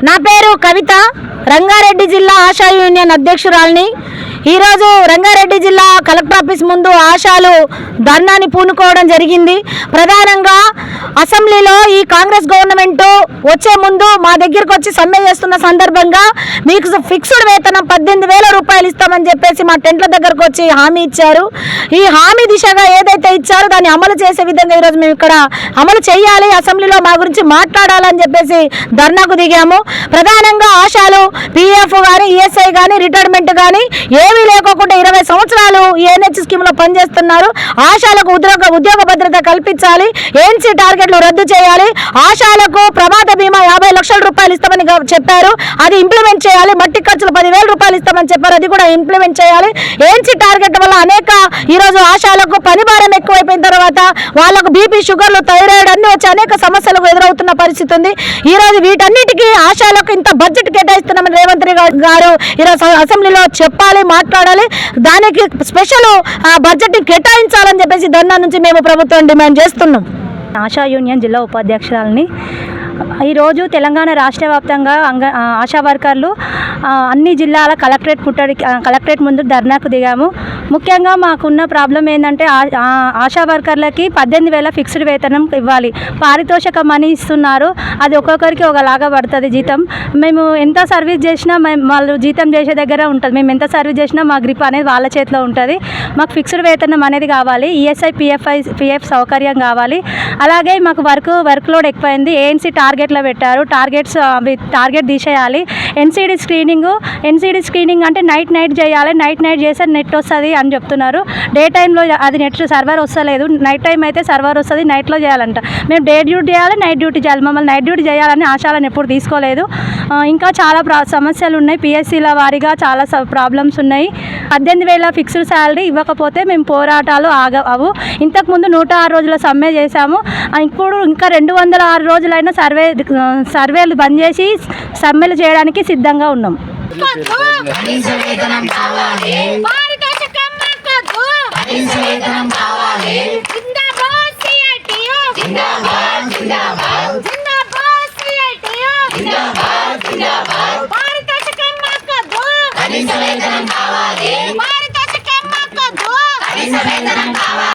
నా పేరు కవిత, రంగారెడ్డి జిల్లా ఆశా యూనియన్ అధ్యక్షురాలిని. ఈరోజు రంగారెడ్డి జిల్లా కలెక్టర్ ఆఫీస్ ముందు ఆశాలు ధర్నాని పూనుకోవడం జరిగింది. ప్రధానంగా అసెంబ్లీలో ఈ కాంగ్రెస్ గవర్నమెంట్ వచ్చే ముందు మా దగ్గరకు వచ్చి సమ్మె చేస్తున్న సందర్భంగా మీకు ఫిక్స్డ్ వేతనం 18,000 రూపాయలు ఇస్తామని చెప్పేసి మా టెంట్ల దగ్గరకు వచ్చి హామీ ఇచ్చారు. ఈ హామీ దిశగా ఏదైతే ఇచ్చారో దాన్ని అమలు చేసే విధంగా ఈరోజు మేము ఇక్కడ అమలు చేయాలి, అసెంబ్లీలో మా గురించి మాట్లాడాలని చెప్పేసి ధర్నాకు దిగాము. ప్రధానంగా ఆశాలు పిఎఫ్ కానీ, ఈఎస్ఐ కానీ, రిటైర్మెంట్ కానీ ఏమీ లేకోకుండా 20 సంవత్సరాలు ఏఎన్హెచ్ స్కీమ్లో పనిచేస్తున్నారు. ఆశాలకు ఉద్యోగ భద్రత కల్పించాలి, ఏఎన్సీ టార్గెట్లు రద్దు చేయాలి, ఆశాలకు ప్రమాద బీమా 50 లక్షల రూపాయలు ఇస్తామని చెప్పారు, అది ఇంప్లిమెంట్ చేయాలి. మట్టి ఖర్చులు 10,000 రూపాయలు ఇస్తామని చెప్పారు, అది కూడా ఇంప్లిమెంట్ చేయాలి. ఏఎన్సీ టార్గెట్ వల్ల అనేక ఈరోజు ఆశాలకు పని భారం ఎక్కువైపోయిన తర్వాత వాళ్ళకు బీపీ, షుగర్లు, థైరాయిడ్ అన్ని వచ్చి అనేక సమస్యలకు ఎదురవుతున్న పరిస్థితి ఉంది. ఈరోజు వీటన్నిటికీ ఆశాలకు ఇంత బడ్జెట్ కేటాయిస్తున్నామని రేవంత్ రెడ్డి గారు ఈరోజు అసెంబ్లీలో చెప్పాలి, మాట్లాడాలి. దానికి స్పెషల్ బడ్జెట్ కేటాయించాలని చెప్పేసి ధర్నా నుంచి మేము ప్రభుత్వం డిమాండ్ చేస్తున్నాం. ఆశా యూనియన్ జిల్లా ఉపాధ్యక్షురాలని. ఈరోజు తెలంగాణ రాష్ట్ర వ్యాప్తంగా ఆశా వర్కర్లు అన్ని జిల్లాల కలెక్టరేట్ ముందు ధర్నాకు దిగాము. ముఖ్యంగా మాకున్న ప్రాబ్లం ఏంటంటే ఆశా వర్కర్లకి 18,000 ఫిక్స్డ్ వేతనం ఇవ్వాలి. పారితోషిక మనీ ఇస్తున్నారు, అది ఒక్కొక్కరికి ఒకలాగా పడుతుంది జీతం. మేము ఎంత సర్వీస్ చేసినా వాళ్ళు జీతం చేసే దగ్గర ఉంటుంది. మేము ఎంత సర్వీస్ చేసినా మా గ్రిప్ అనేది వాళ్ళ చేతిలో ఉంటుంది. మాకు ఫిక్స్డ్ వేతనం అనేది కావాలి, ఈఎస్ఐ పిఎఫ్ సౌకర్యం కావాలి. అలాగే మాకు వర్క్ లోడ్ ఎక్కువైంది. ఏఎన్సీ టార్గెట్లో పెట్టారు, టార్గెట్ తీసేయాలి. ఎన్సీడీ స్క్రీనింగ్ అంటే నైట్ చేయాలి, నైట్ చేస్తే నెట్ వస్తుంది అని చెప్తున్నారు. డే టైంలో అది నెట్ సర్వర్ వస్తలేదు, నైట్ టైం అయితే సర్వర్ వస్తుంది, నైట్లో చేయాలంట. మేము డే డ్యూటీ చేయాలి, నైట్ డ్యూటీ చేయాలి. మమ్మల్ని నైట్ డ్యూటీ చేయాలని ఆశాలను ఎప్పుడు తీసుకోలేదు. ఇంకా చాలా సమస్యలు ఉన్నాయి, పిఎస్సీల వారీగా చాలా ప్రాబ్లమ్స్ ఉన్నాయి. 18,000 ఫిక్స్డ్ శాలరీ ఇవ్వకపోతే మేము పోరాటాలు ఆగవు. ఇంతకుముందు 106 రోజుల సమ్మె చేశాము. ఇప్పుడు ఇంకా 206 రోజులైనా సర్వేలు బంద్ చేసి సమ్మెలు చేయడానికి సిద్ధంగా ఉన్నాం. కనీస వేతనం